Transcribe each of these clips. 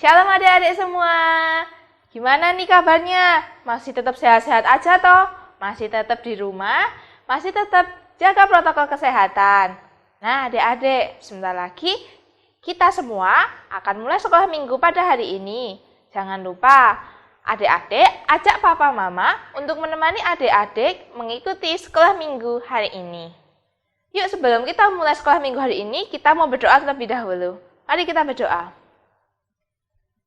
Shalom adik-adik semua. Gimana nih kabarnya? Masih tetap sehat-sehat aja toh? Masih tetap di rumah? Masih tetap jaga protokol kesehatan? Nah adik-adik, sebentar lagi kita semua akan mulai sekolah minggu pada hari ini. Jangan lupa, adik-adik ajak papa mama untuk menemani adik-adik mengikuti sekolah minggu hari ini. Yuk sebelum kita mulai sekolah minggu hari ini, kita mau berdoa terlebih dahulu. Mari kita berdoa.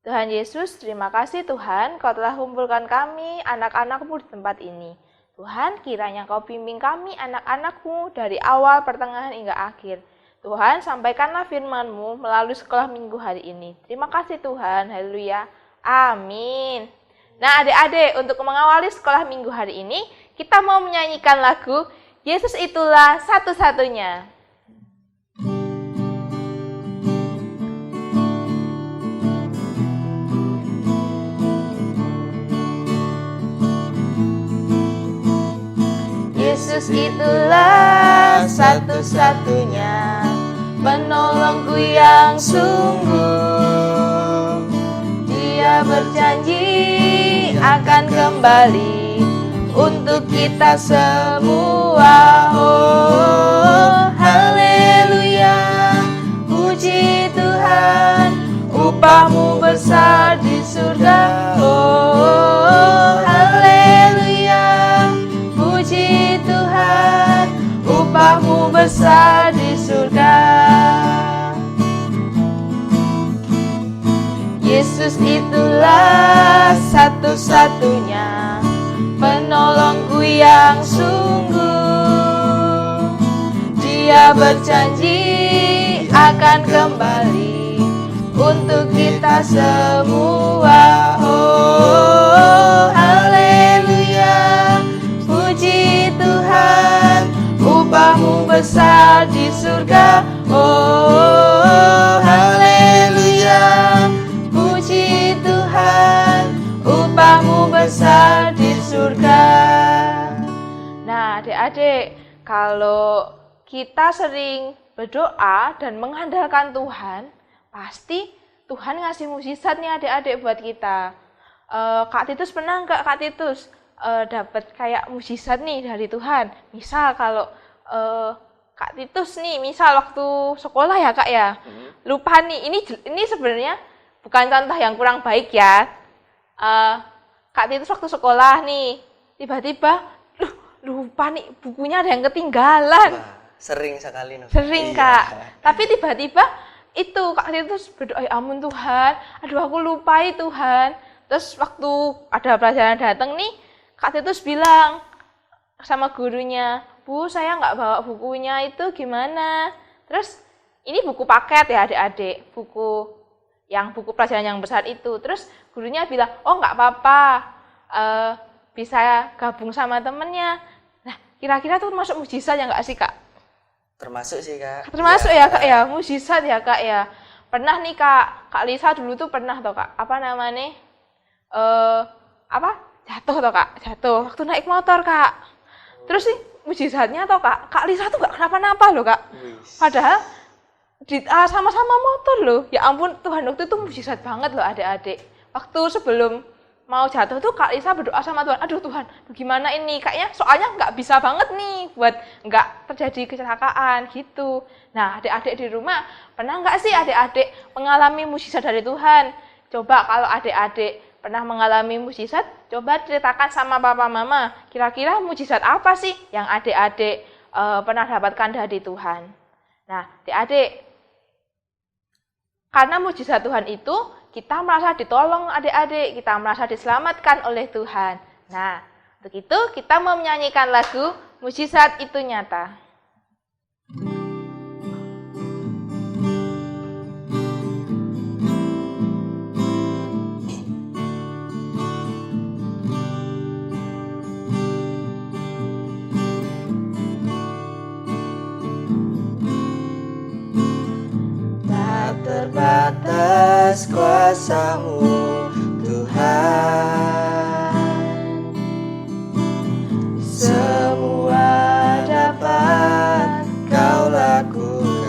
Tuhan Yesus, terima kasih Tuhan, Kau telah kumpulkan kami, anak-anak-Mu di tempat ini. Tuhan, kiranya Kau bimbing kami, anak-anak-Mu, dari awal, pertengahan, hingga akhir. Tuhan, sampaikanlah firman-Mu melalui sekolah minggu hari ini. Terima kasih Tuhan, haleluya, amin. Nah adik-adik, untuk mengawali sekolah minggu hari ini, kita mau menyanyikan lagu, Yesus itulah satu-satunya. Yesus itulah satu-satunya penolongku yang sungguh. Dia berjanji akan kembali untuk kita semua. Oh, haleluya, puji Tuhan, upahmu besar di surga. Oh, haleluya, puji Tuhan, upahmu besar di surga. Yesus itulah satu-satunya penolongku yang sungguh. Dia berjanji akan kembali untuk kita semua. Oh, haleluya, puji Tuhan, upahmu besar di surga. Oh, haleluya, puji Tuhan, upahmu besar di surga. Nah adik-adik, kalau kita sering berdoa dan mengandalkan Tuhan, pasti Tuhan ngasih mukjizat nih adik-adik buat kita. Kak Titus pernah nggak Kak Titus dapat kayak mukjizat nih dari Tuhan? Misal kalau Kak Titus nih, misal waktu sekolah ya Kak ya, lupa nih, ini sebenarnya bukan contoh yang kurang baik ya. Kak Titus waktu sekolah nih, tiba-tiba lupa nih bukunya ada yang ketinggalan. Wah, sering sekali. Sering Kak, tapi tiba-tiba itu Kak Titus berdoa, ya ampun Tuhan, aduh aku lupai Tuhan. Terus waktu ada pelajaran datang nih, Kak Titus bilang sama gurunya, Bu, saya nggak bawa bukunya, itu gimana? Terus ini buku paket ya adik-adik, buku pelajaran yang besar itu. Terus gurunya bilang, oh nggak apa-apa, bisa gabung sama temennya. Nah kira-kira tuh masuk mukjizat ya nggak sih Kak? Termasuk sih Kak. Termasuk ya Kak ya, mukjizat ya Kak ya. Pernah nih Kak Lisa dulu tuh pernah toh Kak, apa namanya? Jatuh toh Kak, jatuh waktu naik motor Kak. Terus nih mukjizatnya toh Kak Lisa tuh gak kenapa-napa loh Kak. Padahal sama-sama motor loh. Ya ampun, Tuhan waktu itu mukjizat banget loh adik-adik. Waktu sebelum mau jatuh tuh Kak Lisa berdoa sama Tuhan, aduh Tuhan, gimana ini? Kayaknya soalnya nggak bisa banget nih buat nggak terjadi kecelakaan gitu. Nah adik-adik di rumah, pernah nggak sih adik-adik mengalami mukjizat dari Tuhan? Coba kalau adik-adik pernah mengalami mukjizat, coba ceritakan sama papa mama. Kira-kira mukjizat apa sih yang adik-adik pernah dapatkan dari Tuhan? Nah adik-adik, karena mukjizat Tuhan itu, kita merasa ditolong adik-adik, kita merasa diselamatkan oleh Tuhan. Nah, untuk itu kita mau menyanyikan lagu Mukjizat Itu Nyata. Terbatas kuasa-Mu Tuhan, semua dapat Kau lakukan.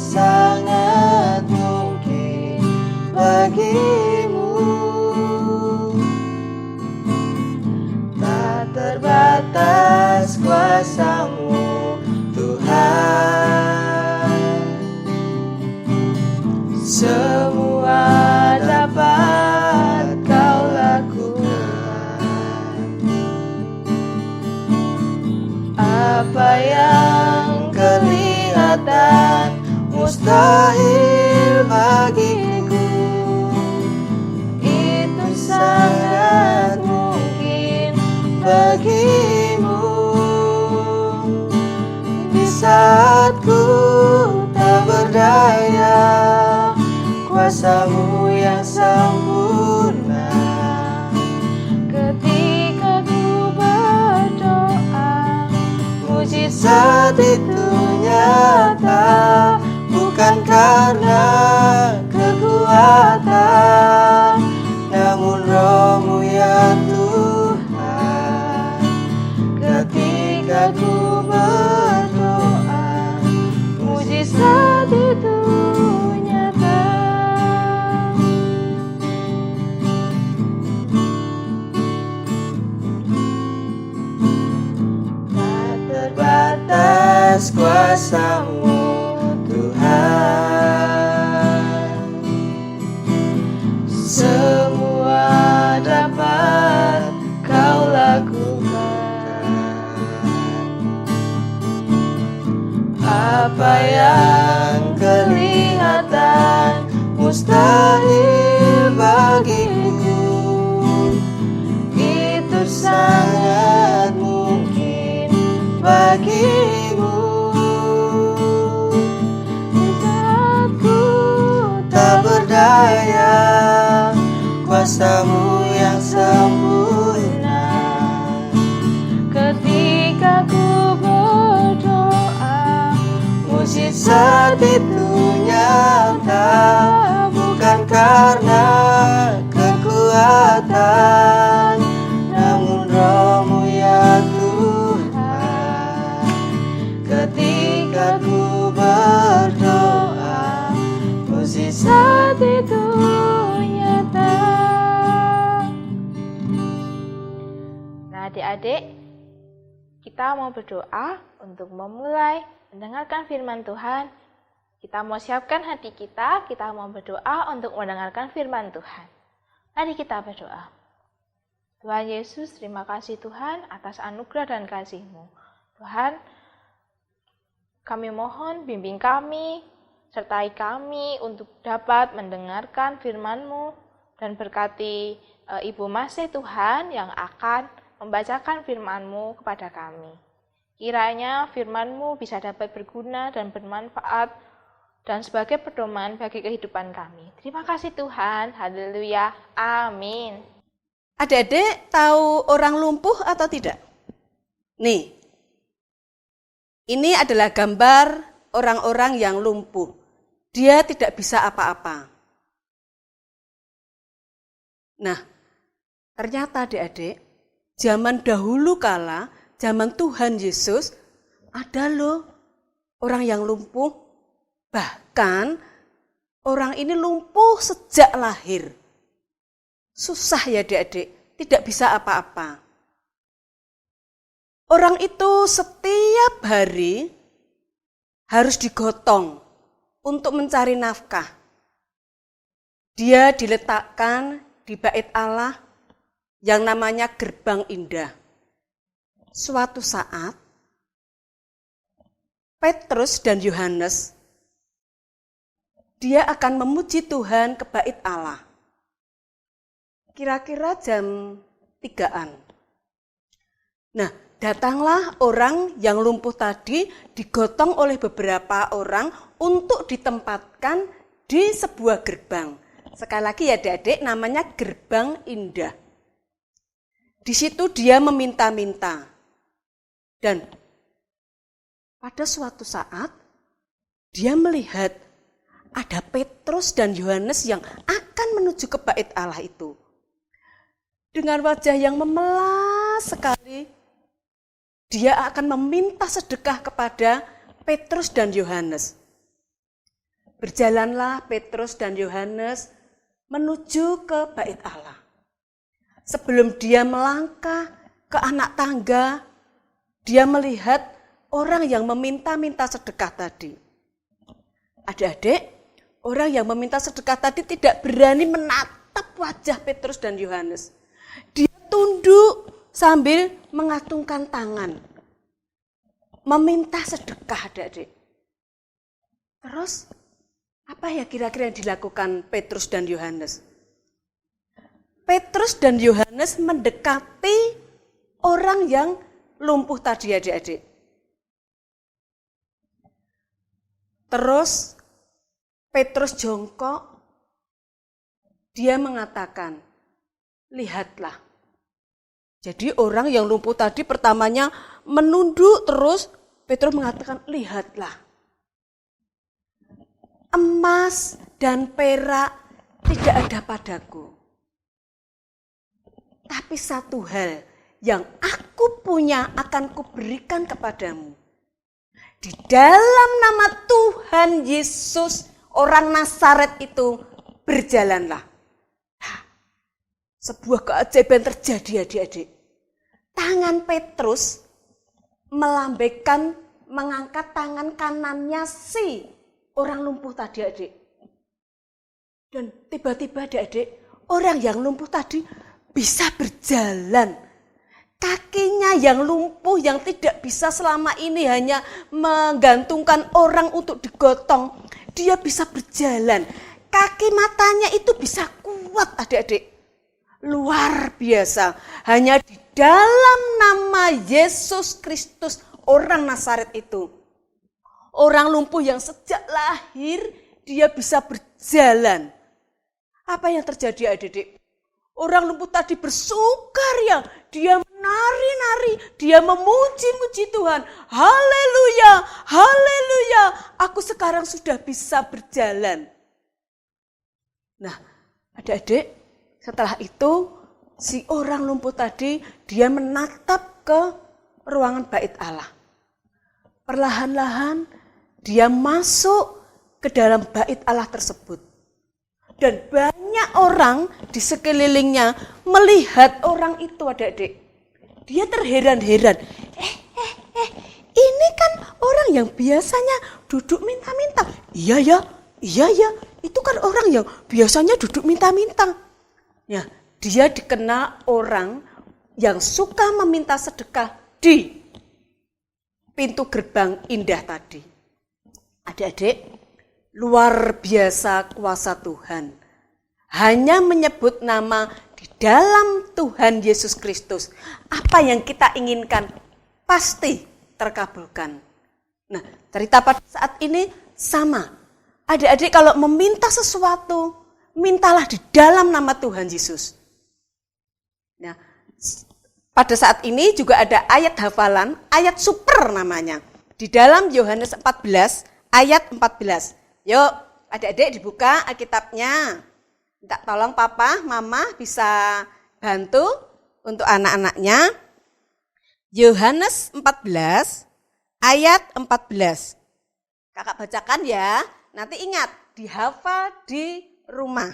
sangat mungkin bagimu. Tak terbatas kuasa-Mu Tuhan, semua dapat Kau lakukan. Apa yang kelihatan mustahil bagiku, itu sangat mungkin bagimu. Di saat ku tak berdaya, kuasa-Mu yang sempurna. Ketika ku berdoa, Mujizat itu nyata, bukan karena kekuatan, namun Roh-Mu ya Tuhan. Ketika ku berdoa, mujizat itu nyata. tak terbatas kuasa-Mu Tuhan, semua dapat Kau lakukan. Apa yang kelihatan mustahil bagiku, itu sangat mungkin bagimu. Di saat ku Tak berdaya, kuasa-Mu yang sempurna. ketika ku berdoa, Mujizat itu nyata, bukan karena kekuatan, namun Roh-Mu ya Tuhan. Ketika ku berdoa, mujizat saat itu nyata. Nah, adik-adik, kita mau berdoa untuk memulai mendengarkan firman Tuhan. Kita mau siapkan hati kita mau berdoa untuk mendengarkan firman Tuhan. Mari kita berdoa. Tuhan Yesus, terima kasih Tuhan atas anugerah dan kasih-Mu. Tuhan, kami mohon bimbing kami, sertai kami untuk dapat mendengarkan firman-Mu dan berkati Ibu Masih Tuhan yang akan membacakan firman-Mu kepada kami. Kiranya firman-Mu bisa dapat berguna dan bermanfaat dan sebagai pedoman bagi kehidupan kami. Terima kasih Tuhan. Haleluya. Amin. Adik-adik tahu orang lumpuh atau tidak? Nih, ini adalah gambar orang-orang yang lumpuh. Dia tidak bisa apa-apa. Nah, ternyata adik-adik, zaman dahulu kala, zaman Tuhan Yesus, ada loh orang yang lumpuh. Bahkan orang ini lumpuh sejak lahir. Susah ya adik-adik, tidak bisa apa-apa. Orang itu setiap hari harus digotong untuk mencari nafkah. Dia diletakkan di bait Allah yang namanya Gerbang Indah. Suatu saat, Petrus dan Yohanes, dia akan memuji Tuhan ke bait Allah. Kira-kira jam 3-an. Nah, datanglah orang yang lumpuh tadi digotong oleh beberapa orang untuk ditempatkan di sebuah gerbang. Sekali lagi ya adik-adik, namanya Gerbang Indah. Di situ dia meminta-minta. Dan pada suatu saat dia melihat ada Petrus dan Yohanes yang akan menuju ke bait Allah itu. Dengan wajah yang memelas sekali, dia akan meminta sedekah kepada Petrus dan Yohanes. berjalanlah Petrus dan Yohanes menuju ke bait Allah. Sebelum dia melangkah ke anak tangga, dia melihat orang yang meminta-minta sedekah tadi. Adik-adik, orang yang meminta sedekah tadi tidak berani menatap wajah Petrus dan Yohanes. Dia tunduk sambil mengacungkan tangan. Meminta sedekah, adik-adik. Terus, apa ya kira-kira yang dilakukan Petrus dan Yohanes? Petrus dan Yohanes mendekati orang yang lumpuh tadi, adik-adik. Terus Petrus jongkok, dia mengatakan, lihatlah. Jadi orang yang lumpuh tadi pertamanya menunduk, terus Petrus mengatakan, lihatlah. Emas dan perak tidak ada padaku. Tapi satu hal yang aku punya akan kuberikan kepadamu. Di dalam nama Tuhan Yesus, orang Nazaret itu berjalanlah. Nah, sebuah keajaiban terjadi, adik-adik. Tangan Petrus mengangkat tangan kanannya si orang lumpuh tadi, adik. Dan tiba-tiba, adik-adik, orang yang lumpuh tadi bisa berjalan. Kakinya yang lumpuh, yang tidak bisa selama ini hanya menggantungkan orang untuk digotong, dia bisa berjalan. Kaki matanya itu bisa kuat, adik-adik. Luar biasa. Hanya di dalam nama Yesus Kristus, orang Nazaret itu. Orang lumpuh yang sejak lahir, dia bisa berjalan. Apa yang terjadi, adik-adik? Orang lumpuh tadi bersukaria, dia menari-nari, dia memuji-muji Tuhan. Haleluya, haleluya, aku sekarang sudah bisa berjalan. Nah, adik-adik, setelah itu si orang lumpuh tadi, dia menatap ke ruangan bait Allah. Perlahan-lahan dia masuk ke dalam bait Allah tersebut. Dan banyak orang di sekelilingnya melihat orang itu, adik-adik. Dia terheran-heran. Ini kan orang yang biasanya duduk minta-minta. Iya ya, itu kan orang yang biasanya duduk minta-minta. Ya, dia dikenal orang yang suka meminta sedekah di pintu gerbang indah tadi. Adik-adik, luar biasa kuasa Tuhan. Hanya menyebut nama di dalam Tuhan Yesus Kristus. Apa yang kita inginkan pasti terkabulkan. Nah, cerita pada saat ini sama. Adik-adik kalau meminta sesuatu, mintalah di dalam nama Tuhan Yesus. Nah, pada saat ini juga ada ayat hafalan, ayat super namanya. Di dalam Yohanes 14, ayat 14. Yuk, adik-adik dibuka Alkitabnya. Minta tolong papa, mama bisa bantu untuk anak-anaknya. Yohanes 14, ayat 14. Kakak bacakan ya, nanti ingat, dihafal di rumah.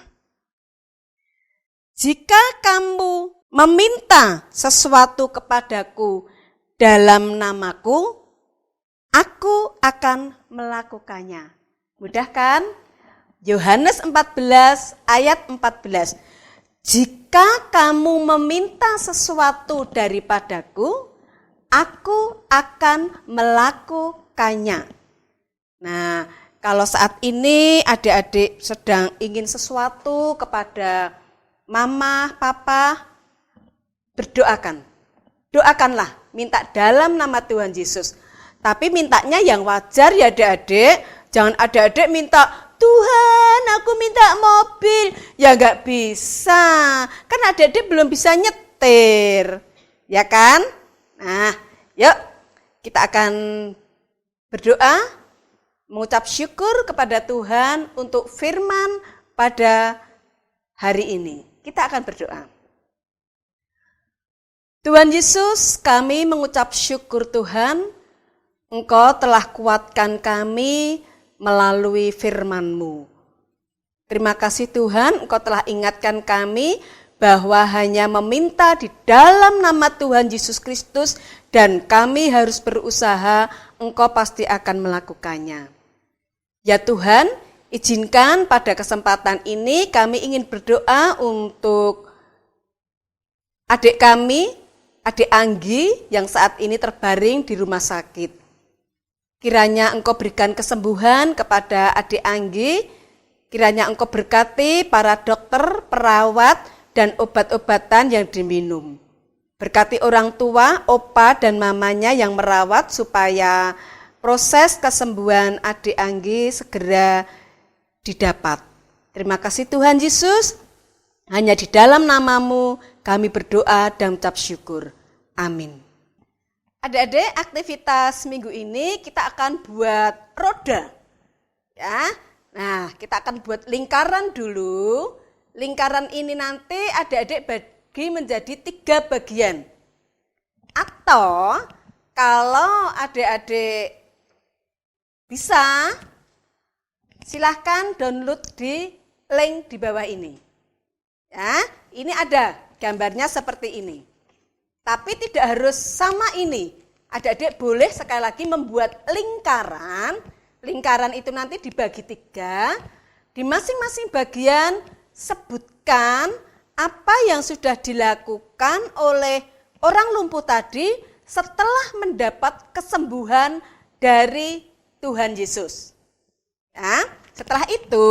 Jika kamu meminta sesuatu kepadaku dalam namaku, aku akan melakukannya. Mudah kan? Yohanes 14 ayat 14. Jika kamu meminta sesuatu daripadaku, aku akan melakukannya. Nah, kalau saat ini adik-adik sedang ingin sesuatu kepada mama, papa, berdoakan. Doakanlah, minta dalam nama Tuhan Yesus. Tapi mintanya yang wajar ya adik-adik. Jangan adik-adik minta, Tuhan aku minta mobil. Ya enggak bisa. Kan adik-adik belum bisa nyetir. Ya kan? Nah, yuk kita akan berdoa. Mengucap syukur kepada Tuhan untuk firman pada hari ini. Kita akan berdoa. Tuhan Yesus, kami mengucap syukur Tuhan, Engkau telah kuatkan kami melalui firman-Mu. Terima kasih Tuhan, Engkau telah ingatkan kami bahwa hanya meminta di dalam nama Tuhan Yesus Kristus dan kami harus berusaha, Engkau pasti akan melakukannya. Ya Tuhan, izinkan pada kesempatan ini kami ingin berdoa untuk adik kami, adik Anggi yang saat ini terbaring di rumah sakit. Kiranya Engkau berikan kesembuhan kepada adik Anggi, kiranya Engkau berkati para dokter, perawat, dan obat-obatan yang diminum. Berkati orang tua, opa dan mamanya yang merawat supaya proses kesembuhan adik Anggi segera didapat. Terima kasih Tuhan Yesus, hanya di dalam nama-Mu kami berdoa dan ucap syukur. Amin. Adik-adik, aktivitas minggu ini kita akan buat roda. Ya. Nah, kita akan buat lingkaran dulu. Lingkaran ini nanti adik-adik bagi menjadi 3 bagian. Atau kalau adik-adik bisa, silahkan download di link di bawah ini. Ya, ini ada gambarnya seperti ini. Tapi tidak harus sama ini. Adik-adik boleh sekali lagi membuat lingkaran. Lingkaran itu nanti dibagi 3. Di masing-masing bagian sebutkan apa yang sudah dilakukan oleh orang lumpuh tadi setelah mendapat kesembuhan dari Tuhan Yesus. Nah, setelah itu,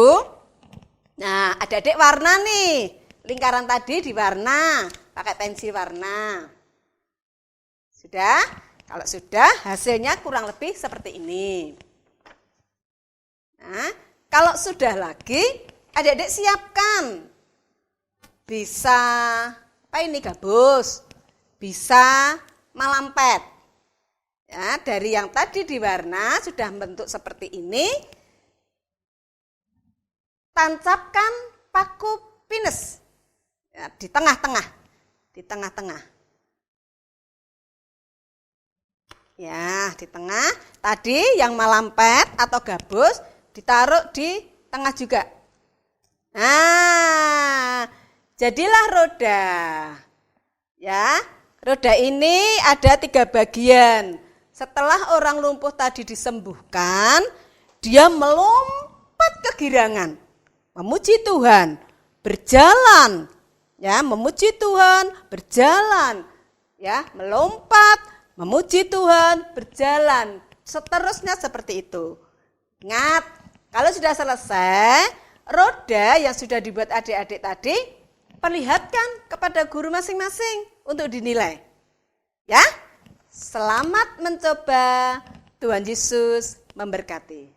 nah adik-adik warna nih, lingkaran tadi diwarna, pakai pensil warna. Sudah? Kalau sudah, hasilnya kurang lebih seperti ini. Nah, kalau sudah lagi, adik-adik siapkan. Bisa, apa ini gabus? Bisa malampet. Ya, dari yang tadi diwarna sudah bentuk seperti ini. Tancapkan paku pinus. Ya, di tengah-tengah. Di tengah-tengah. Ya, di tengah. Tadi yang malampet atau gabus ditaruh di tengah juga. Nah, jadilah roda. Ya, roda ini ada 3 bagian. Setelah orang lumpuh tadi disembuhkan, dia melompat kegirangan, memuji Tuhan, berjalan. Ya, memuji Tuhan, berjalan. Ya, melompat, memuji Tuhan, berjalan. Seterusnya seperti itu. Ingat, kalau sudah selesai, roda yang sudah dibuat adik-adik tadi, perlihatkan kepada guru masing-masing untuk dinilai. Ya, selamat mencoba. Tuhan Yesus memberkati.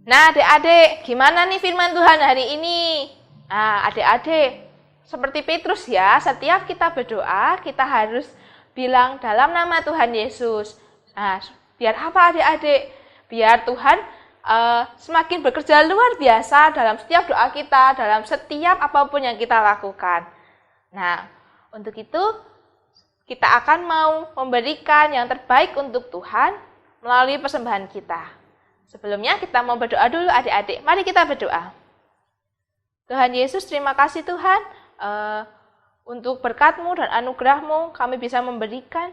Nah adik-adik, gimana nih firman Tuhan hari ini? Nah adik-adik, seperti Petrus ya, setiap kita berdoa, kita harus bilang dalam nama Tuhan Yesus. Nah, biar apa adik-adik? Biar Tuhan semakin bekerja luar biasa dalam setiap doa kita, dalam setiap apapun yang kita lakukan. Nah, untuk itu kita akan mau memberikan yang terbaik untuk Tuhan melalui persembahan kita. Sebelumnya kita mau berdoa dulu adik-adik. Mari kita berdoa. Tuhan Yesus, terima kasih Tuhan untuk berkat-Mu dan anugerah-Mu kami bisa memberikan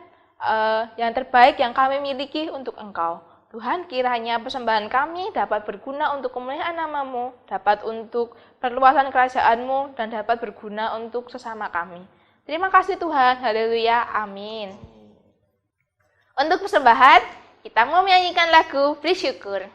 yang terbaik yang kami miliki untuk Engkau. Tuhan, kiranya persembahan kami dapat berguna untuk kemuliaan nama-Mu, dapat untuk perluasan kerajaan-Mu, dan dapat berguna untuk sesama kami. Terima kasih Tuhan, haleluya, amin. Untuk persembahan, kita mau menyanyikan lagu Bersyukur.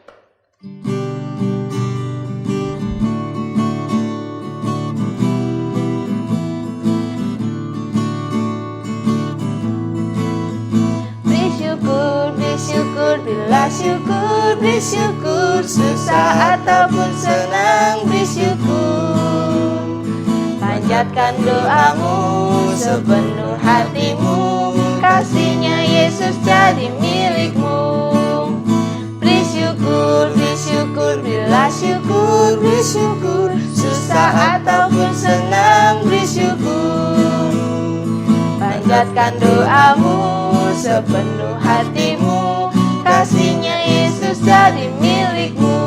Bersyukur, bersyukur, bila syukur, bersyukur, susah ataupun senang, bersyukur. Panjatkan doamu sepenuh hatimu, kasihnya Yesus jadi milikmu. Bersyukur, bersyukur, bila syukur, bersyukur, susah ataupun senang beri syukur. Panjatkan doamu sepenuh hatimu, kasihnya Yesus jadi milikmu.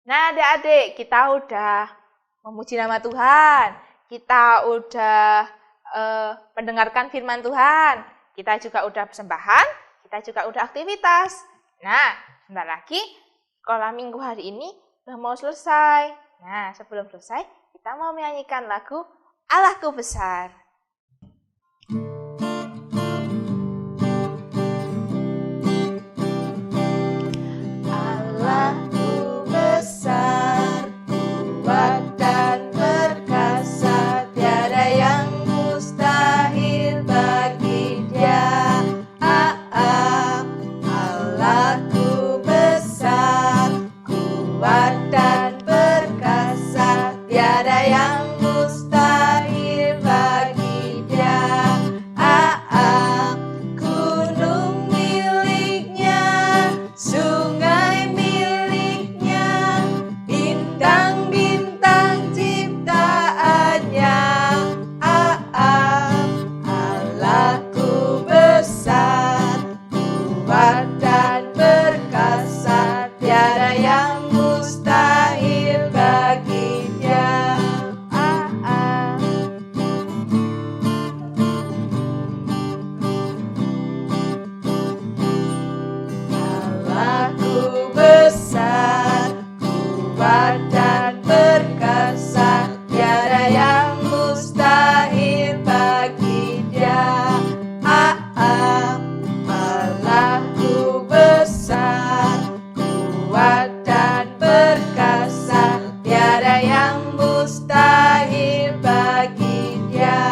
Nah adik-adik, kita udah memuji nama Tuhan, kita udah mendengarkan firman Tuhan, kita juga udah persembahan, kita juga udah aktivitas. Nah, sebentar lagi sekolah minggu hari ini udah mau selesai. Nah, sebelum selesai, kita mau menyanyikan lagu Allahku Besar. Allahku besar, kuat dan perkasa, tiada yang mustahil bagi Dia. Allahku besar, kuat dan perkasa, tiada yang mustahil bagi Dia. Gunung miliknya, sungai miliknya, bintang-bintang ciptaannya. Allahku besar, kuat dan perkasa, tiada yang mustahil bagi Dia. Allahku besar, kuat dan perkasa, tiada yang mustahil bagi Dia. Allahku besar, kuat dan perkasa, tiada yang mustahil bagi Dia.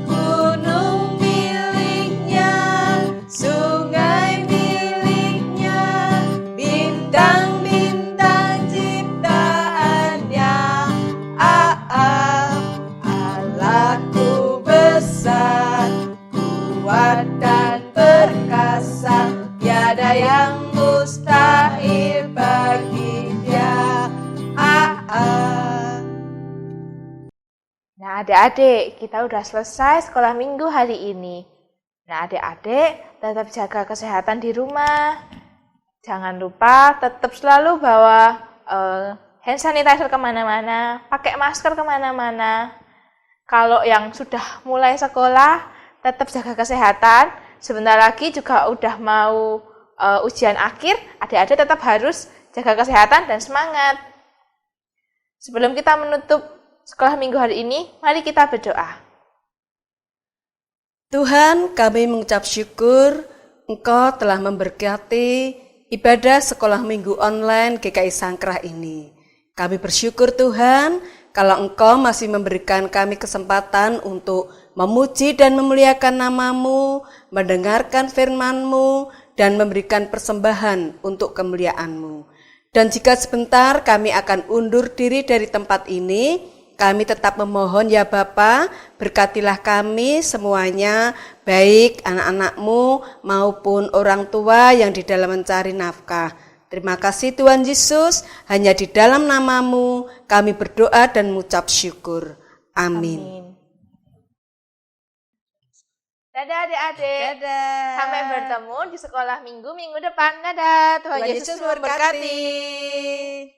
Gunung miliknya, sungai miliknya, bintang-bintang ciptaannya. Allahku besar, kuat dan perkasa, tiada yang mustahil bagi Dia. Nah adik-adik, kita udah selesai sekolah minggu hari ini. Nah adik-adik, tetap jaga kesehatan di rumah. Jangan lupa tetap selalu bawa hand sanitizer kemana-mana, pakai masker kemana-mana. Kalau yang sudah mulai sekolah, tetap jaga kesehatan. Sebentar lagi juga udah mau ujian akhir, adik-adik tetap harus jaga kesehatan dan semangat. Sebelum kita menutup sekolah minggu hari ini, mari kita berdoa. Tuhan, kami mengucap syukur Engkau telah memberkati ibadah sekolah minggu online GKI Sangkrah ini. Kami bersyukur Tuhan, kalau Engkau masih memberikan kami kesempatan untuk memuji dan memuliakan nama-Mu, mendengarkan firman-Mu, dan memberikan persembahan untuk kemuliaan-Mu. Dan jika sebentar kami akan undur diri dari tempat ini, kami tetap memohon ya Bapa, berkatilah kami semuanya, baik anak-anak-Mu maupun orang tua yang di dalam mencari nafkah. Terima kasih Tuhan Yesus, hanya di dalam nama-Mu kami berdoa dan mengucap syukur. Amin. Dadah adik-adik. Dadah. Sampai bertemu di sekolah minggu depan. Dadah. Tuhan Tuhan Yesus Yesus memberkati. memberkati.